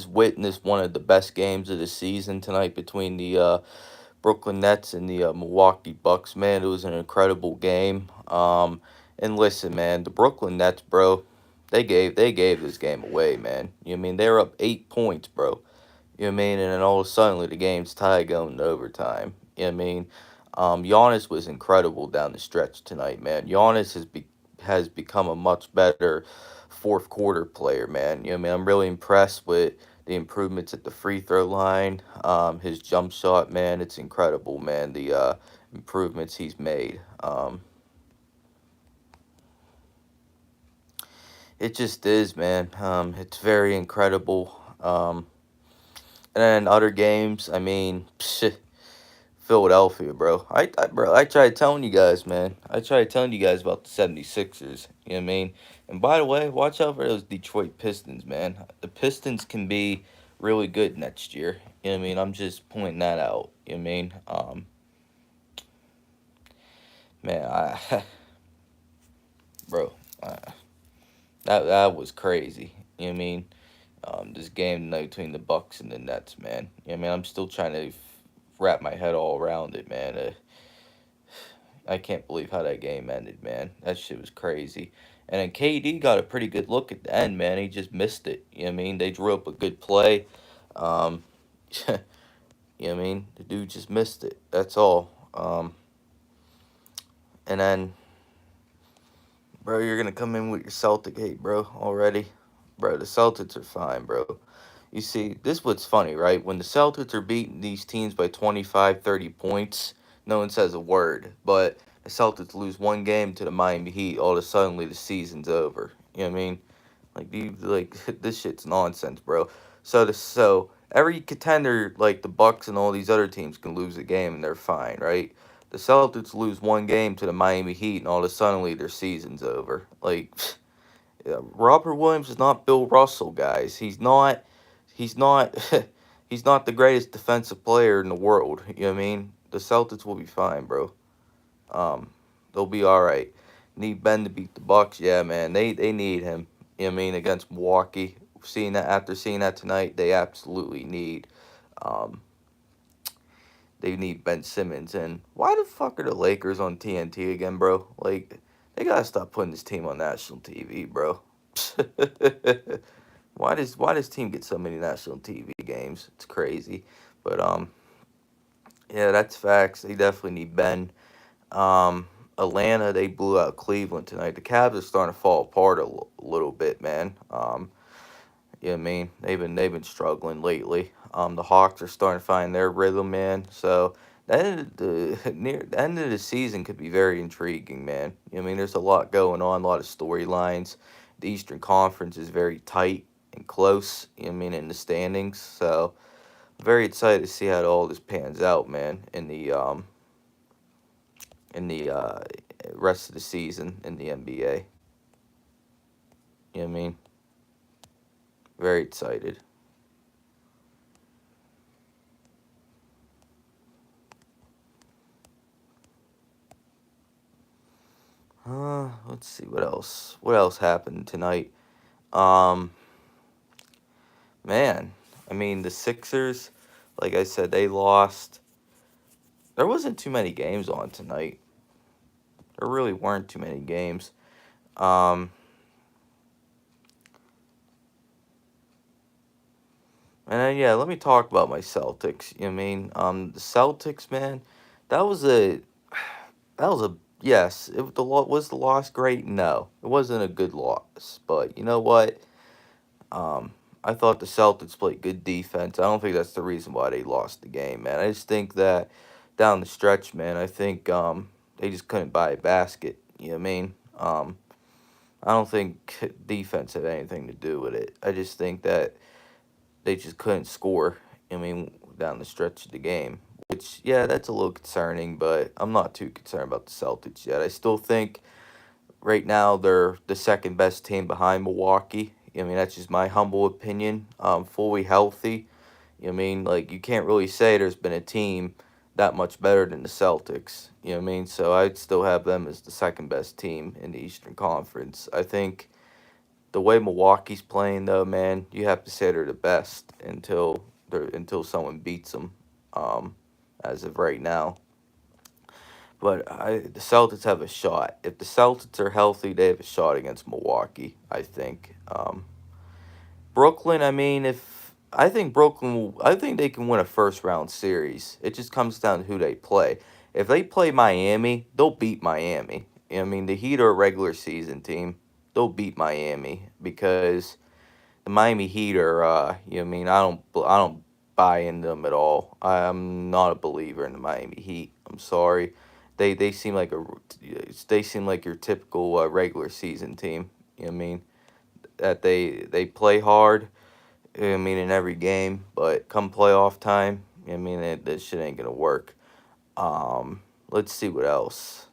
witnessed one of the best games of the season tonight between the Brooklyn Nets and the Milwaukee Bucks. Man, it was an incredible game. And listen, man, the Brooklyn Nets, bro, they gave this game away, man. You know what I mean? They were up 8 points, bro. You know what I mean? And then all of a sudden, the game's tied going to overtime. You know what I mean? Giannis was incredible down the stretch tonight, man. Giannis has become a much better fourth quarter player, man. You know what I mean? I'm really impressed with the improvements at the free throw line. His jump shot, man, it's incredible, man. The improvements he's made. It just is, man. It's very incredible. And then other games, I mean, Philadelphia, bro. I tried telling you guys, man. I tried telling you guys about the 76ers. You know what I mean? And by the way, watch out for those Detroit Pistons, man. The Pistons can be really good next year. You know what I mean? I'm just pointing that out. You know what I mean? Man, bro, uh, that was crazy. You know what I mean? This game tonight between the Bucks and the Nets, man. You know what I mean? I'm still trying to wrap my head all around it, man. I can't believe how that game ended, man. That shit was crazy. And then KD got a pretty good look at the end, man. He just missed it. You know what I mean? They drew up a good play. Um, you know what I mean? The dude just missed it. That's all. And then, bro, you're going to come in with your Celtic hate, bro, already? Bro, the Celtics are fine, bro. You see, this what's funny, right? When the Celtics are beating these teams by 25, 30 points, no one says a word. But the Celtics lose one game to the Miami Heat, all of a sudden the season's over. You know what I mean? This shit's nonsense, bro. So every contender, like the Bucks and all these other teams, can lose a game and they're fine, right? The Celtics lose one game to the Miami Heat, and all of a sudden their season's over. Like, yeah, Robert Williams is not Bill Russell, guys. He's not. He's not. He's not the greatest defensive player in the world. You know what I mean? The Celtics will be fine, bro. They'll be all right. Need Ben to beat the Bucks, yeah, man. They need him. You know what I mean? Against Milwaukee, seeing that tonight, they absolutely um, need Ben Simmons. And why the fuck are the Lakers on TNT again, bro? Like, they gotta stop putting this team on national TV, bro. Why does team get so many national TV games? It's crazy. But yeah, that's facts. They definitely need Ben. Atlanta, they blew out Cleveland tonight. The Cavs are starting to fall apart a little bit, man. You know what I mean? They've been struggling lately. The Hawks are starting to find their rhythm, man. So near the end of the season could be very intriguing, man. You know what I mean? There's a lot going on, a lot of storylines. The Eastern Conference is very tight and close. You know what I mean, in the standings. So very excited to see how all this pans out, man. In the rest of the season in the NBA. You know what I mean? Very excited. Let's see what else. What else happened tonight? Um, Man, I mean the Sixers, like I said, they lost. There wasn't too many games on tonight. There really weren't too many games. Um, and then yeah, let me talk about my Celtics. You know what I mean? The Celtics, man, that was a that was a yes. Was the loss great? No, it wasn't a good loss. But you know what? I thought the Celtics played good defense. I don't think that's the reason why they lost the game, man. I just think that down the stretch, man, I think they just couldn't buy a basket. You know what I mean? I don't think defense had anything to do with it. I just think that they just couldn't score. I mean, down the stretch of the game, which yeah, that's a little concerning. But I'm not too concerned about the Celtics yet. I still think right now they're the second best team behind Milwaukee. I mean, that's just my humble opinion. Fully healthy. You know what I mean? Like, you can't really say there's been a team that much better than the Celtics. You know what I mean? So I'd still have them as the second best team in the Eastern Conference. I think The way Milwaukee's playing, though, man, you have to say they're the best until someone beats them. Um, as of right now, but the Celtics have a shot. If the Celtics are healthy, they have a shot against Milwaukee. I think. Brooklyn. I mean, if I think Brooklyn, I think they can win a first round series. It just comes down to who they play. If they play Miami, they'll beat Miami. I mean, the Heat are a regular season team. They'll beat Miami because the Miami Heat are. You know, what I mean, I don't buy into them at all. I'm not a believer in the Miami Heat. I'm sorry. They seem like they seem like your typical regular season team. You know what I mean? That they play hard. I mean, in every game, but come playoff time, I mean, that shit ain't gonna work. Let's see what else.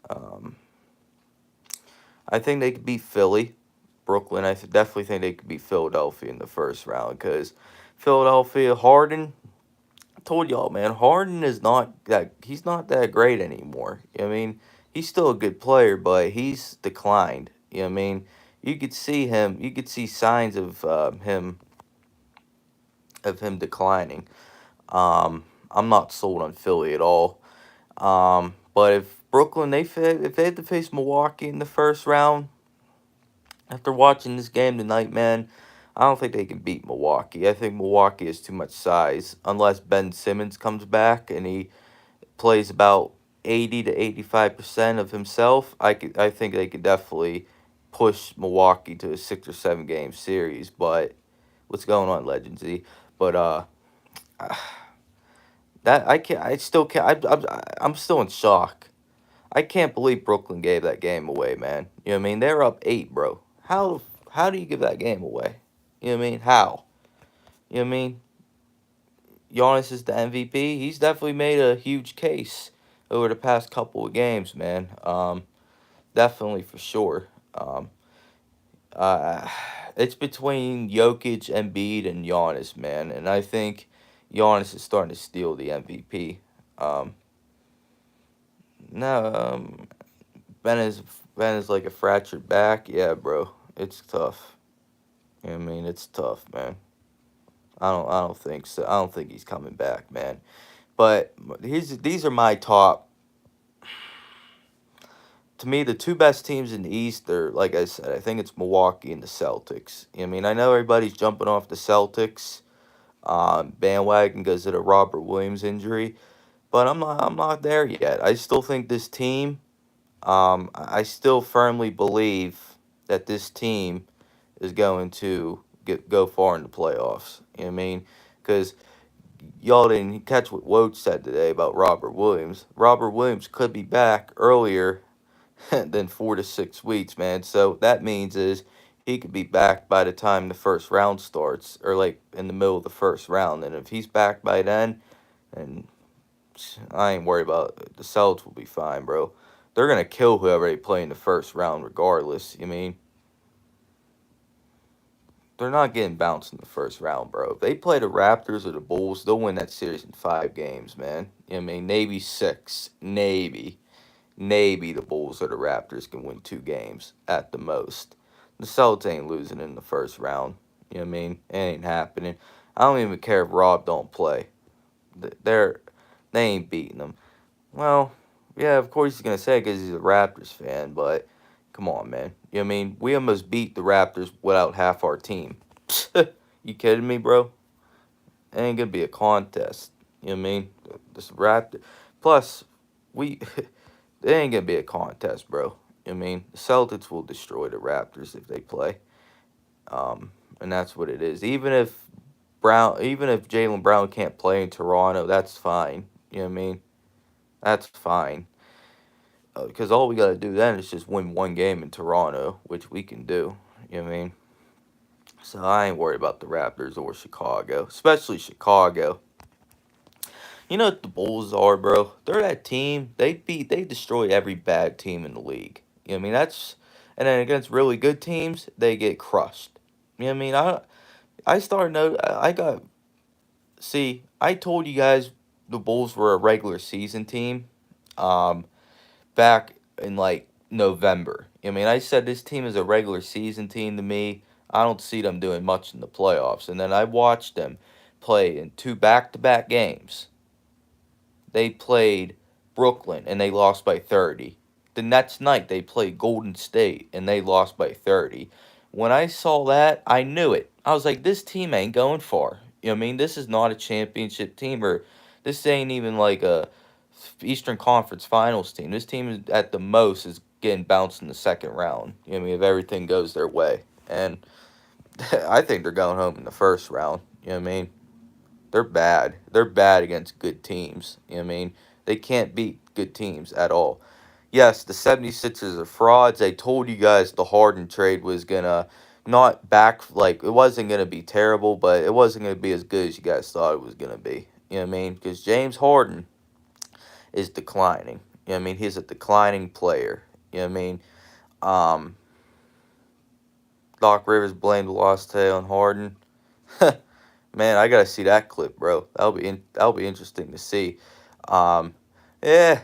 Um, I think they could beat Philly, Brooklyn. Definitely think they could beat Philadelphia in the first round because Philadelphia Harden. I told y'all, man, Harden is not that. He's not that great anymore. You know what I mean, he's still a good player, but he's declined. You know what I mean. You could see him. You could see signs of him declining. I'm not sold on Philly at all. But if Brooklyn if they had to face Milwaukee in the first round, after watching this game tonight, man, I don't think they can beat Milwaukee. I think Milwaukee has too much size. Unless Ben Simmons comes back and he plays about 80 to 85% of himself, I think they could definitely push Milwaukee to a 6 or 7 game series. But what's going on, Legend Z? But that I can't. I still can't. I'm still in shock. I can't believe Brooklyn gave that game away, man. You know what I mean? They're up 8, bro. How do you give that game away? You know what I mean? How? You know what I mean? Giannis is the MVP. He's definitely made a huge case over the past couple of games, man. Definitely for sure. Uh, it's between Jokic, Embiid, and Giannis, man, and I think Giannis is starting to steal the MVP. Um, no, Ben is Ben is like a fractured back. Yeah, bro, it's tough. You know what I mean, it's tough, man. I don't think so. I don't think he's coming back, man. But these are my top. To me, the two best teams in the East are, like I said, I think it's Milwaukee and the Celtics. You know what I mean, I know everybody's jumping off the Celtics bandwagon because of the Robert Williams injury, but I'm not there yet. I still think this team. I still firmly believe that this team is going to go far in the playoffs. You know what I mean? Because y'all didn't catch what Woj said today about Robert Williams. Robert Williams could be back earlier than 4 to 6 weeks, man. So that means is he could be back by the time the first round starts, or like in the middle of the first round. And if he's back by then, and I ain't worried about it. The Celtics will be fine, bro. They're gonna kill whoever they play in the first round, regardless. You mean they're not getting bounced in the first round, bro. If they play the Raptors or the Bulls, they'll win that series in 5 games, man. You know what I mean? Maybe six, maybe the Bulls or the Raptors can win 2 games at the most. The Celtics ain't losing in the first round. You know what I mean? It ain't happening. I don't even care if Rob don't play. They're they ain't beating them. Well, yeah, of course he's gonna say it because he's a Raptors fan, but come on, man. You know what I mean? We almost beat the Raptors without half our team. You kidding me, bro? It ain't gonna be a contest. You know what I mean? This Raptor. Plus, we it ain't gonna be a contest, bro. You know what I mean? The Celtics will destroy the Raptors if they play. And that's what it is. Even if Jalen Brown can't play in Toronto, that's fine. You know what I mean? That's fine. Because all we got to do then is just win 1 game in Toronto, which we can do. You know what I mean? So I ain't worried about the Raptors or Chicago, especially Chicago. You know what the Bulls are, bro? They're that team. They destroy every bad team in the league. You know what I mean? And then against really good teams, they get crushed. You know what I mean? I started know I got see. I told you guys the Bulls were a regular season team. Um, back in like November. I mean, I said this team is a regular season team to me. I don't see them doing much in the playoffs. And then I watched them play in 2 back-to-back games. They played Brooklyn and they lost by 30. The next night they played Golden State and they lost by 30. When I saw that, I knew it. I was like, this team ain't going far. You know what I mean? This is not a championship team, or this ain't even like a Eastern Conference Finals team. This team is at the most is getting bounced in the second round. You know what I mean? If everything goes their way. And I think they're going home in the first round. You know what I mean? They're bad. They're bad against good teams. You know what I mean? They can't beat good teams at all. Yes, the 76ers are frauds. I told you guys the Harden trade was going to not back, like, it wasn't going to be terrible, but it wasn't going to be as good as you guys thought it was going to be. You know what I mean? Because James Harden is declining. You know what I mean? He's a declining player. You know what I mean? Um, Doc Rivers blamed the lost tail on Harden. Man, I gotta see that clip, bro. That'll be interesting to see. Um, yeah,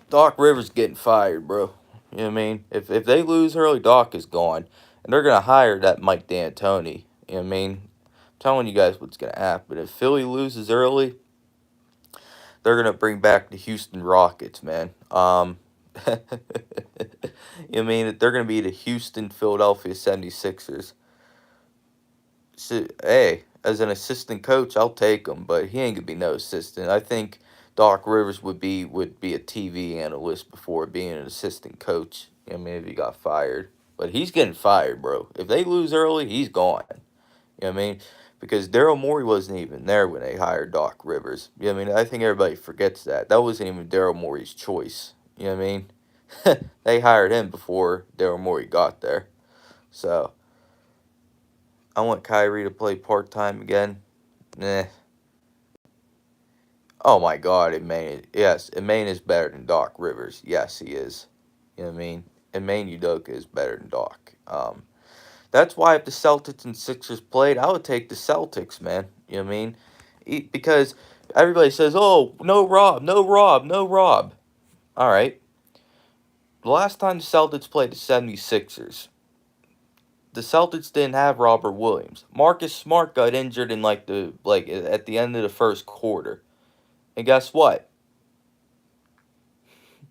Doc Rivers getting fired, bro. You know what I mean? If they lose early, Doc is gone, and they're gonna hire that Mike D'Antoni. You know what I mean? I'm telling you guys what's gonna happen. If Philly loses early, they're gonna bring back the Houston Rockets, man. You know what I mean? They're gonna be the Houston Philadelphia 76ers. So, hey, as an assistant coach, I'll take him, but he ain't gonna be no assistant. I think Doc Rivers would be a TV analyst before being an assistant coach. I mean, if he got fired, but he's getting fired, bro. If they lose early, he's gone. You know what I mean? Because Daryl Morey wasn't even there when they hired Doc Rivers. You know what I mean? I think everybody forgets that. That wasn't even Daryl Morey's choice. You know what I mean? They hired him before Daryl Morey got there. So I want Kyrie to play part-time again. Nah. Oh my God, Emmanuel is better than Doc Rivers. Yes, he is. You know what I mean? Emmanuel Udoka is better than Doc. That's why if the Celtics and Sixers played, I would take the Celtics, man. You know what I mean? Because everybody says, "Oh, no Rob, no Rob, no Rob." All right. The last time the Celtics played the 76ers, the Celtics didn't have Robert Williams. Marcus Smart got injured in like at the end of the first quarter. And guess what?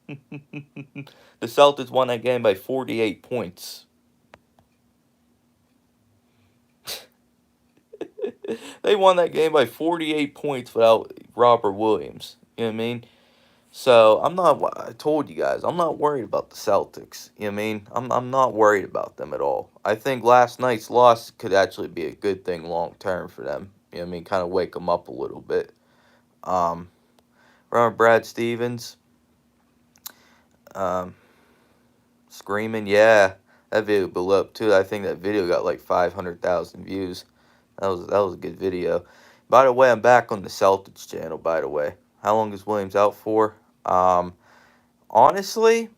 The Celtics won that game by 48 points. They won that game by 48 points without Robert Williams. You know what I mean? So I told you guys, I'm not worried about the Celtics. You know what I mean? I'm not worried about them at all. I think last night's loss could actually be a good thing long term for them. You know what I mean? Kind of wake them up a little bit. Um, Remember Brad Stevens? Um, Screaming, yeah. That video blew up too. I think that video got like 500,000 views. That was a good video. By the way, I'm back on the Celtics channel, by the way. How long is Williams out for? Um, honestly,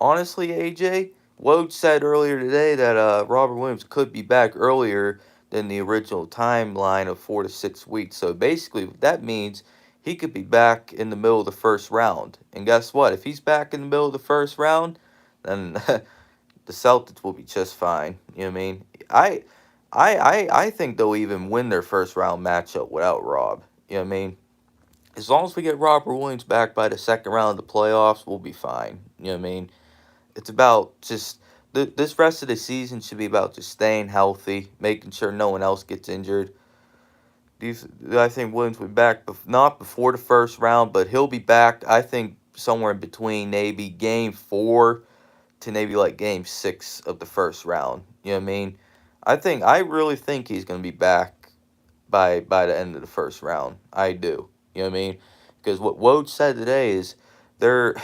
AJ, Woj said earlier today that Robert Williams could be back earlier than the original timeline of 4 to 6 weeks. So basically, that means he could be back in the middle of the first round. And guess what? If he's back in the middle of the first round, then the Celtics will be just fine. You know what I mean? I think they'll even win their first round matchup without Rob. You know what I mean? As long as we get Robert Williams back by the second round of the playoffs, we'll be fine. You know what I mean? It's about just this rest of the season should be about just staying healthy, making sure no one else gets injured. I think Williams will be back, not before the first round, but he'll be back. I think somewhere in between maybe game 4 to maybe like game 6 of the first round. You know what I mean? I really think he's gonna be back by the end of the first round. I do. You know what I mean? Because what Woj said today is they're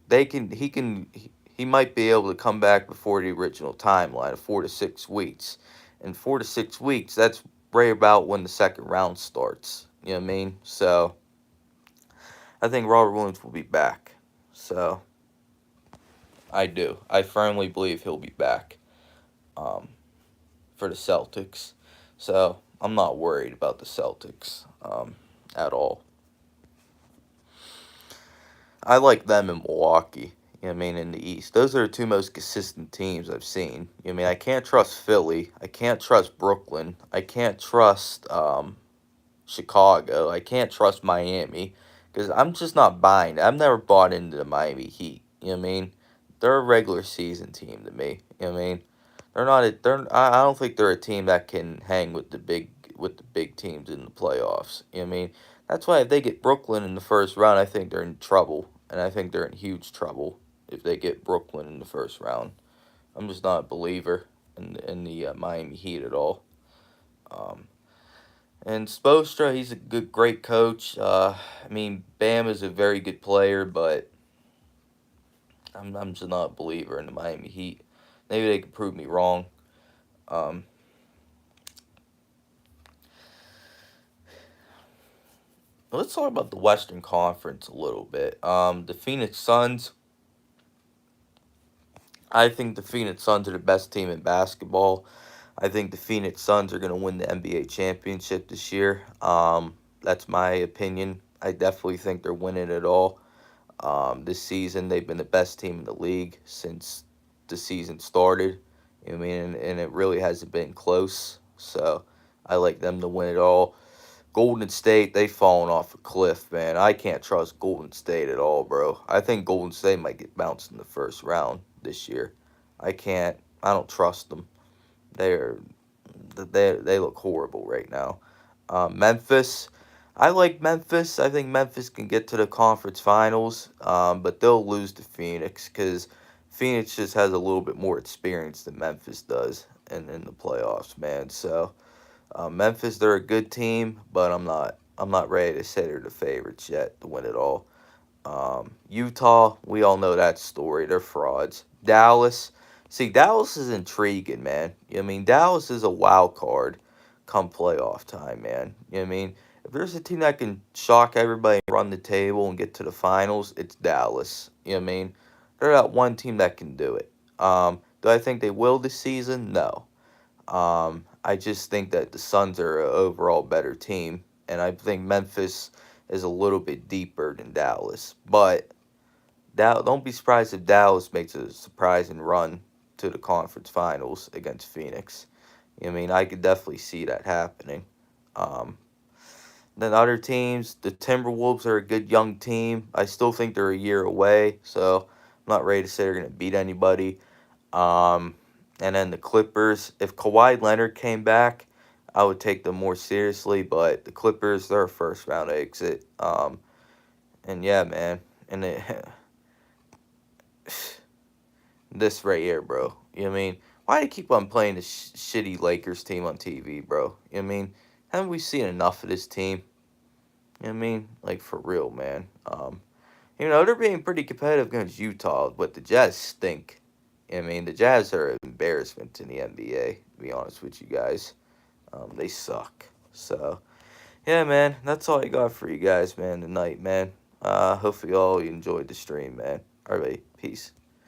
they can he might be able to come back before the original timeline of 4 to 6 weeks. And 4 to 6 weeks, that's right about when the second round starts. You know what I mean? So I think Robert Williams will be back. So I do. I firmly believe he'll be back for the Celtics. So I'm not worried about the Celtics at all. I like them in Milwaukee. You know what I mean? In the East. Those are the two most consistent teams I've seen. You know what I mean? I can't trust Philly. I can't trust Brooklyn. I can't trust Chicago. I can't trust Miami because I'm just not buying it. I've never bought into the Miami Heat. You know what I mean? They're a regular season team to me. You know what I mean? They're not. I don't think they're a team that can hang with the big teams in the playoffs. You know what I mean? That's why if they get Brooklyn in the first round, I think they're in trouble, and I think they're in huge trouble if they get Brooklyn in the first round. I'm just not a believer in the Miami Heat at all. Um, and Spoelstra, he's a great coach. I mean, Bam is a very good player, but I'm just not a believer in the Miami Heat. Maybe they can prove me wrong. Um, let's talk about the Western Conference a little bit. The Phoenix Suns. I think the Phoenix Suns are the best team in basketball. I think the Phoenix Suns are going to win the NBA championship this year. That's my opinion. I definitely think they're winning it all. This season, they've been the best team in the league since the season started. You know what I mean? And it really hasn't been close. So I like them to win it all. Golden State, they've fallen off a cliff, man. I can't trust Golden State at all, bro. I think Golden State might get bounced in the first round this year. I can't. I don't trust them. They're they look horrible right now. Memphis, I like Memphis. I think Memphis can get to the conference finals, but they'll lose to Phoenix because Phoenix just has a little bit more experience than Memphis does in the playoffs, man. So Memphis, they're a good team, but I'm not ready to say they're the favorites yet to win it all. Utah, we all know that story. They're frauds. Dallas, see, Dallas is intriguing, man. You know what I mean? Dallas is a wild card come playoff time, man. You know what I mean? If there's a team that can shock everybody, run the table, and get to the finals, it's Dallas. You know what I mean? They're that one team that can do it. Do I think they will this season? No. I just think that the Suns are an overall better team, and I think Memphis is a little bit deeper than Dallas. But don't be surprised if Dallas makes a surprising run to the conference finals against Phoenix. I mean, I could definitely see that happening. Um, then other teams, the Timberwolves are a good young team. I still think they're a year away, so I'm not ready to say they're going to beat anybody. Um, and then the Clippers, if Kawhi Leonard came back, I would take them more seriously. But the Clippers, they're a first round exit. And yeah, man, and this right here, bro. You know what I mean? Why do you keep on playing this shitty Lakers team on TV, bro? You know what I mean? Haven't we seen enough of this team? You know what I mean? Like for real, man. They're being pretty competitive against Utah, but the Jazz stink. I mean, the Jazz are an embarrassment in the NBA, to be honest with you guys. They suck. So, yeah, man, that's all I got for you guys, man, tonight, man. Hopefully all you enjoyed the stream, man. All right, peace.